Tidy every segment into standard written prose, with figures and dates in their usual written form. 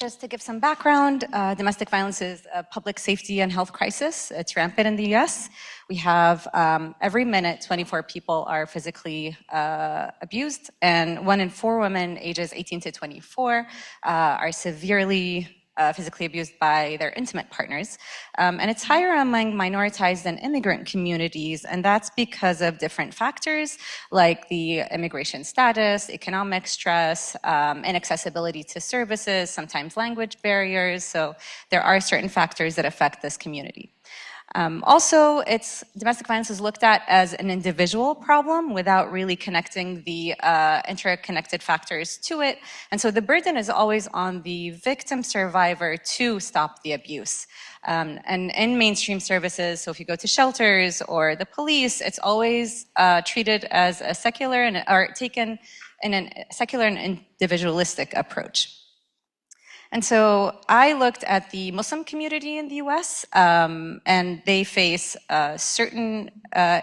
Just to give some background, domestic violence is a public safety and health crisis. It's rampant in the US. We have every minute 24 people are physically abused, and 1 in 4 women ages 18 to 24 are severely physically abused by their intimate partners. And it's higher among minoritized and immigrant communities, and that's because of different factors like the immigration status, economic stress, inaccessibility to services, sometimes language barriers. So there are certain factors that affect this community. Also, domestic violence is looked at as an individual problem without really connecting the interconnected factors to it. And so the burden is always on the victim survivor to stop the abuse. And in mainstream services, so if you go to shelters or the police, it's always treated as a secular or taken in a secular and individualistic approach. And so I looked at the Muslim community in the US, and they face certain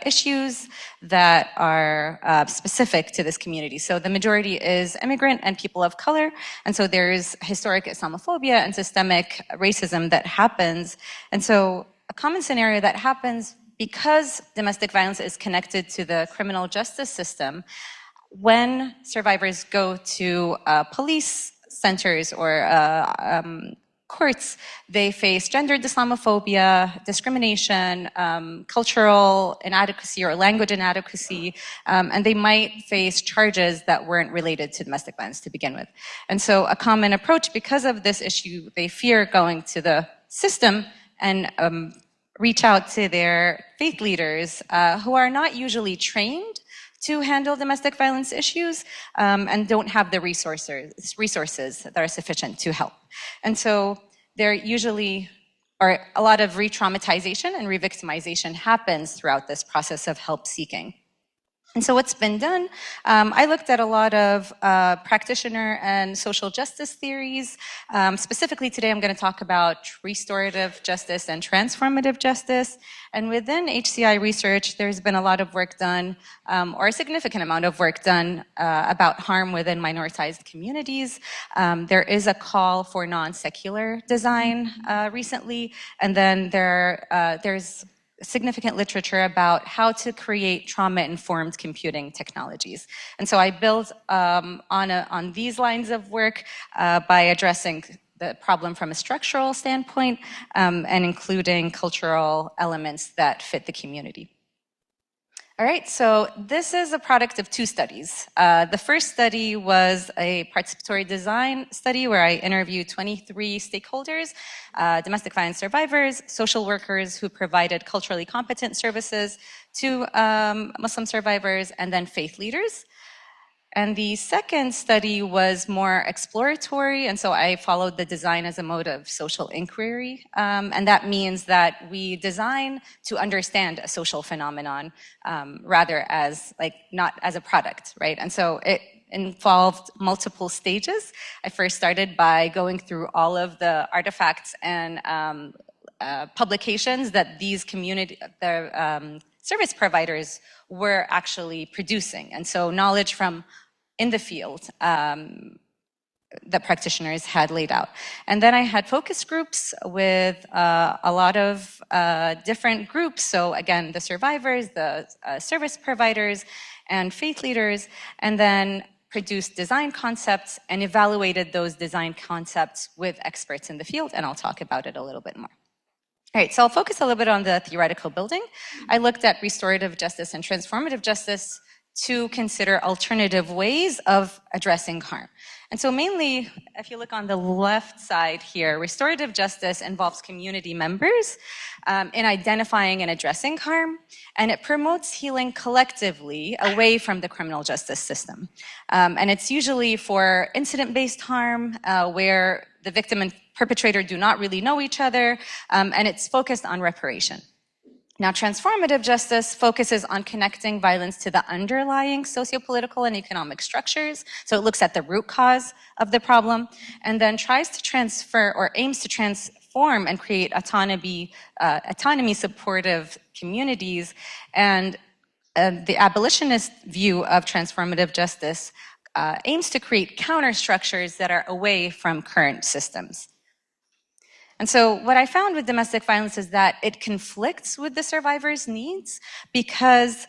issues that are specific to this community. So the majority is immigrant and people of color, and so there's historic Islamophobia and systemic racism that happens. And so a common scenario that happens because domestic violence is connected to the criminal justice system, when survivors go to police centers or courts, they face gendered Islamophobia, discrimination, cultural inadequacy or language inadequacy, and they might face charges that weren't related to domestic violence to begin with. And so a common approach, because of this issue, they fear going to the system and reach out to their faith leaders who are not usually trained to handle domestic violence issues and don't have the resources that are sufficient to help. And so there usually are a lot of re-traumatization and re-victimization happens throughout this process of help seeking. And so what's been done, I looked at a lot of practitioner and social justice theories. Specifically today, I'm going to talk about restorative justice and transformative justice. And within HCI research, there's been a lot of work done, or a significant amount of work done about harm within minoritized communities. There is a call for non-secular design recently, and then there's significant literature about how to create trauma-informed computing technologies. And so I built on these lines of work by addressing the problem from a structural standpoint and including cultural elements that fit the community. All right, so this is a product of 2 studies. The first study was a participatory design study where I interviewed 23 stakeholders, domestic violence survivors, social workers who provided culturally competent services to Muslim survivors, and then faith leaders. And the second study was more exploratory, and so I followed the design as a mode of social inquiry. And that means that we design to understand a social phenomenon rather as, not as a product, right? And so it involved multiple stages. I first started by going through all of the artifacts and publications that these service providers were actually producing. And so knowledge from in the field that practitioners had laid out. And then I had focus groups with a lot of different groups. So again, the survivors, the service providers, and faith leaders, and then produced design concepts and evaluated those design concepts with experts in the field, and I'll talk about it a little bit more. All right, so I'll focus a little bit on the theoretical building. I looked at restorative justice and transformative justice to consider alternative ways of addressing harm. And so mainly, if you look on the left side here, restorative justice involves community members in identifying and addressing harm, and it promotes healing collectively away from the criminal justice system. And it's usually for incident-based harm where the victim and perpetrator do not really know each other, and it's focused on reparation. Now, transformative justice focuses on connecting violence to the underlying sociopolitical and economic structures. So it looks at the root cause of the problem and then tries to transfer or aims to transform and create autonomy-supportive communities. And the abolitionist view of transformative justice aims to create counter structures that are away from current systems. And so what I found with domestic violence is that it conflicts with the survivor's needs because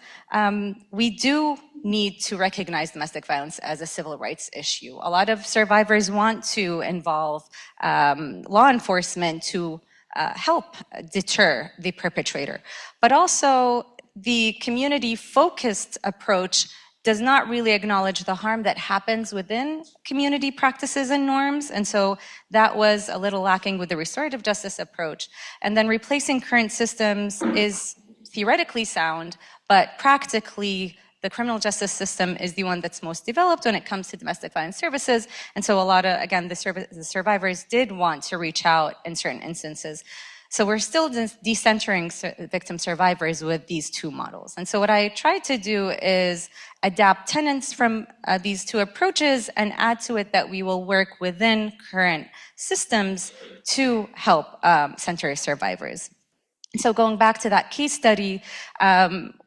we do need to recognize domestic violence as a civil rights issue. A lot of survivors want to involve law enforcement to help deter the perpetrator. But also the community-focused approach does not really acknowledge the harm that happens within community practices and norms. And so that was a little lacking with the restorative justice approach. And then replacing current systems is theoretically sound, but practically the criminal justice system is the one that's most developed when it comes to domestic violence services. And so a lot of, again, the survivors did want to reach out in certain instances. So we're still decentering victim survivors with these two models. And so what I tried to do is adapt tenets from these two approaches and add to it that we will work within current systems to help center survivors. So going back to that case study,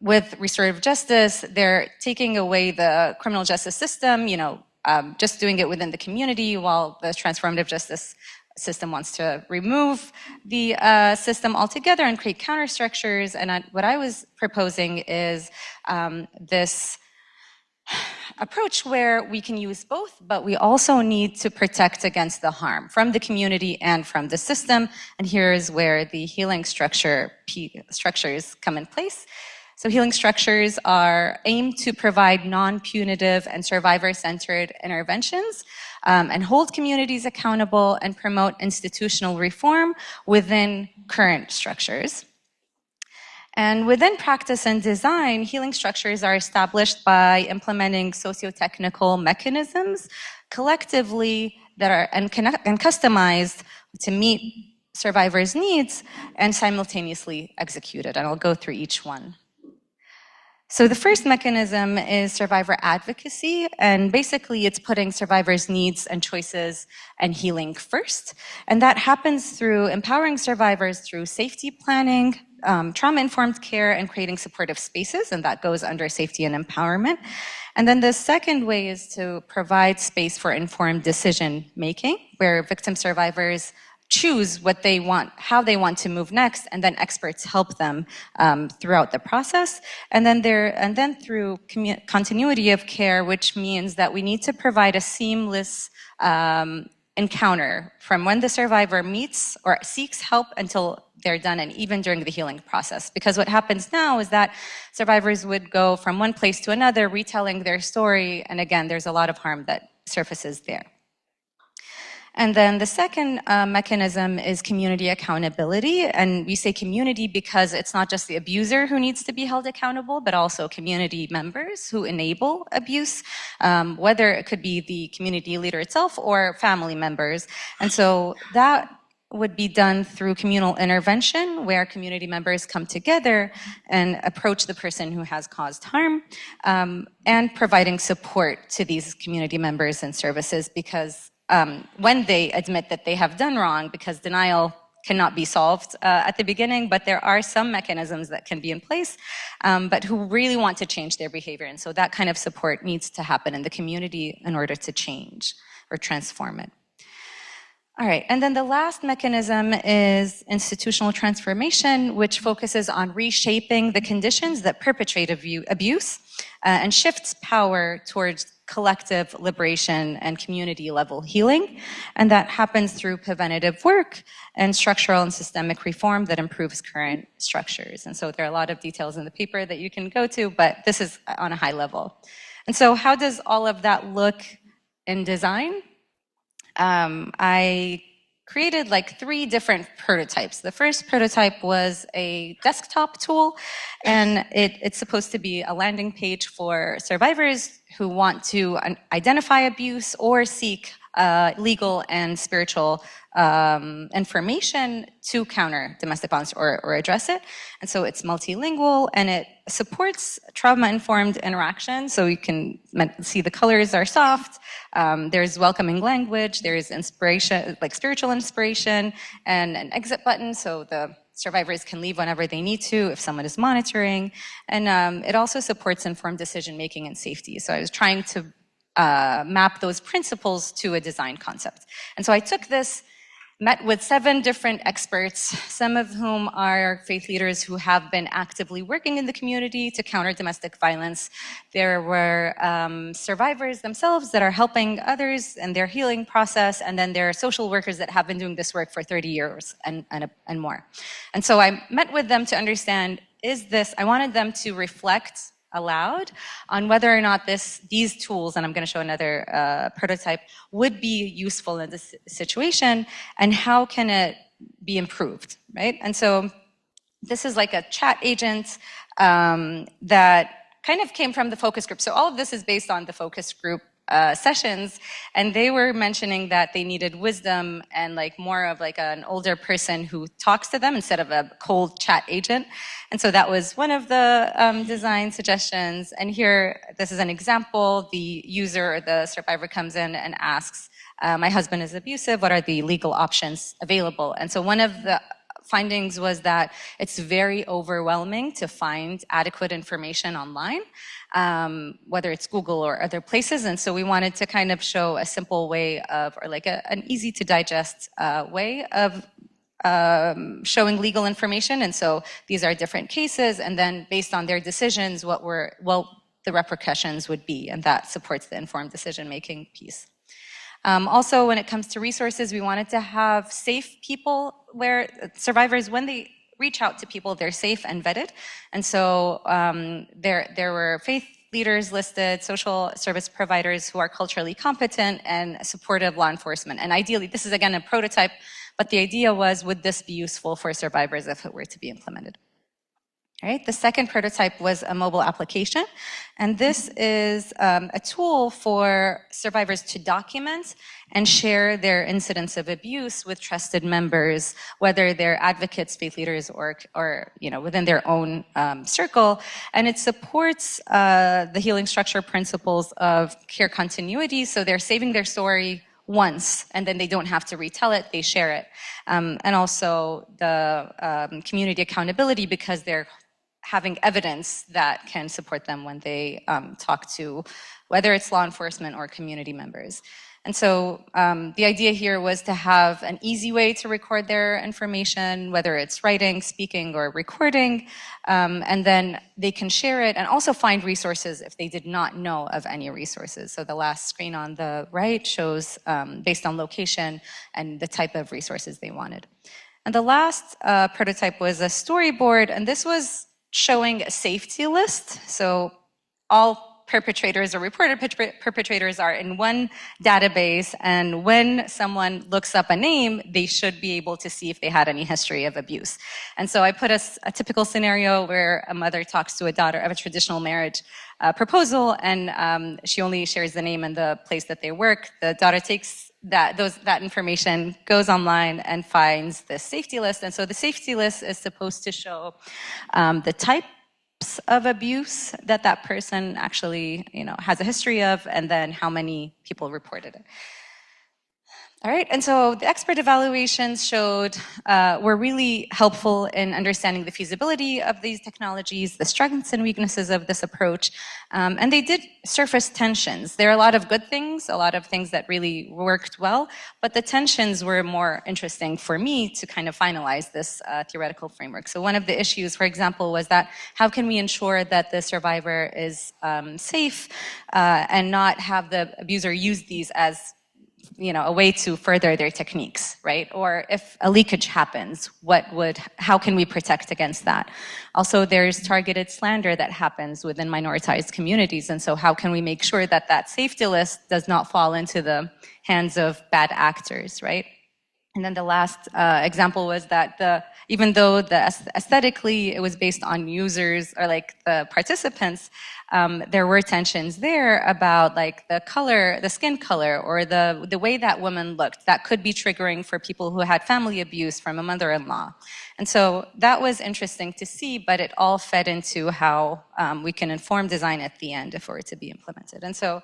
with restorative justice, they're taking away the criminal justice system, just doing it within the community, while the transformative justice system wants to remove the system altogether and create counter structures. And what I was proposing is this approach where we can use both, but we also need to protect against the harm from the community and from the system. And here is where the healing structures come in place. So healing structures are aimed to provide non-punitive and survivor-centered interventions and hold communities accountable and promote institutional reform within current structures. And within practice and design, healing structures are established by implementing socio-technical mechanisms collectively that are and customized to meet survivors' needs and simultaneously executed. And I'll go through each one. So the first mechanism is survivor advocacy, and basically it's putting survivors' needs and choices and healing first. And that happens through empowering survivors through safety planning, trauma-informed care, and creating supportive spaces, and that goes under safety and empowerment. And then the second way is to provide space for informed decision-making, where victim survivors choose what they want, how they want to move next, and then experts help them throughout the process. And then through continuity of care, which means that we need to provide a seamless encounter from when the survivor meets or seeks help until they're done, and even during the healing process. Because what happens now is that survivors would go from one place to another, retelling their story, and again, there's a lot of harm that surfaces there. And then the second mechanism is community accountability. And we say community because it's not just the abuser who needs to be held accountable, but also community members who enable abuse, whether it could be the community leader itself or family members. And so that would be done through communal intervention, where community members come together and approach the person who has caused harm, and providing support to these community members and services, because when they admit that they have done wrong, because denial cannot be solved at the beginning, but there are some mechanisms that can be in place, but who really want to change their behavior. And so that kind of support needs to happen in the community in order to change or transform it. All right, and then the last mechanism is institutional transformation, which focuses on reshaping the conditions that perpetrate abuse and shifts power towards collective liberation and community level healing. And that happens through preventative work and structural and systemic reform that improves current structures. And so there are a lot of details in the paper that you can go to, but this is on a high level. And so how does all of that look in design? I created like 3 different prototypes. The first prototype was a desktop tool, and it's supposed to be a landing page for survivors who want to identify abuse or seek legal and spiritual information to counter domestic violence or address it. And so it's multilingual, and it supports trauma-informed interaction. So you can see the colors are soft. There's welcoming language. There's inspiration, like spiritual inspiration, and an exit button, so the survivors can leave whenever they need to if someone is monitoring. And it also supports informed decision-making and safety. So I was trying to map those principles to a design concept. And so I took this, met with 7 different experts, some of whom are faith leaders who have been actively working in the community to counter domestic violence. There were survivors themselves that are helping others in their healing process, and then there are social workers that have been doing this work for 30 years and more. And so I met with them to understand, I wanted them to reflect aloud on whether or not these tools, and I'm going to show another prototype, would be useful in this situation, and how can it be improved, right? And so this is like a chat agent that kind of came from the focus group. So all of this is based on the focus group sessions, and they were mentioning that they needed wisdom and like more of like an older person who talks to them instead of a cold chat agent. And so that was one of the design suggestions. And here, this is an example. The user or the survivor comes in and asks, my husband is abusive, what are the legal options available? And so one of the findings was that it's very overwhelming to find adequate information online, whether it's Google or other places. And so we wanted to kind of show a simple way of, or like an easy to digest way of showing legal information. And so these are different cases, and then based on their decisions, the repercussions would be, and that supports the informed decision-making piece. Also, when it comes to resources, we wanted to have safe people where survivors, when they reach out to people, they're safe and vetted. And so there were faith leaders listed, social service providers who are culturally competent, and supportive law enforcement. And ideally, this is again a prototype, but the idea was, would this be useful for survivors if it were to be implemented? All right, the second prototype was a mobile application, and this is a tool for survivors to document and share their incidents of abuse with trusted members, whether they're advocates, faith leaders, or within their own circle. And it supports the healing structure principles of care continuity, so they're saving their story once, and then they don't have to retell it, they share it. And also the community accountability, because they're having evidence that can support them when they talk to, whether it's law enforcement or community members. And so the idea here was to have an easy way to record their information, whether it's writing, speaking, or recording, and then they can share it and also find resources if they did not know of any resources. So the last screen on the right shows based on location and the type of resources they wanted. And the last prototype was a storyboard, and this was showing a safety list. So all perpetrators or reported perpetrators are in one database, and when someone looks up a name, they should be able to see if they had any history of abuse. And so I put a typical scenario where a mother talks to a daughter of a traditional marriage proposal, and she only shares the name and the place that they work. The daughter takes that information, goes online and finds the safety list. And so the safety list is supposed to show the types of abuse that person actually has a history of, and then how many people reported it. All right, and so the expert evaluations were really helpful in understanding the feasibility of these technologies, the strengths and weaknesses of this approach, and they did surface tensions. There are a lot of good things, a lot of things that really worked well, but the tensions were more interesting for me to kind of finalize this theoretical framework. So one of the issues, for example, was that how can we ensure that the survivor is safe and not have the abuser use these as a way to further their techniques, right? Or if a leakage happens, how can we protect against that? Also, there's targeted slander that happens within minoritized communities, and so how can we make sure that safety list does not fall into the hands of bad actors, right? And then the last example was that even though aesthetically it was based on users or like the participants, there were tensions there about like the skin color, or the way that woman looked. That could be triggering for people who had family abuse from a mother-in-law. And so that was interesting to see, but it all fed into how we can inform design at the end if it were to be implemented. And so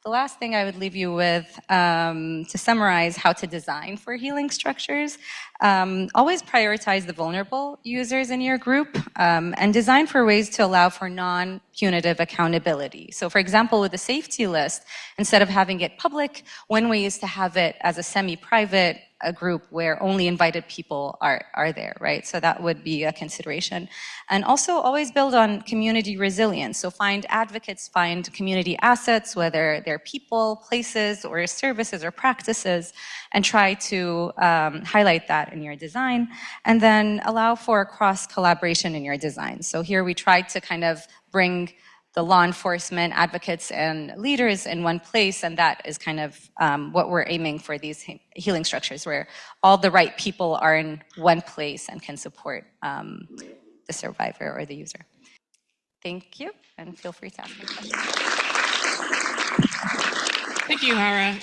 The last thing I would leave you with, to summarize how to design for healing structures, always prioritize the vulnerable users in your group, and design for ways to allow for non-punitive accountability. So for example, with the safety list, instead of having it public, one way is to have it as a semi-private group where only invited people are there, right? So that would be a consideration. And also always build on community resilience. So find advocates, find community assets, whether they're people, places, or services or practices, and try to highlight that in your design. And then allow for cross-collaboration in your design. So here we tried to kind of bring the law enforcement advocates and leaders in one place, and that is kind of what we're aiming for these healing structures, where all the right people are in one place and can support the survivor or the user. Thank you, and feel free to ask me questions. Thank you, Hawra.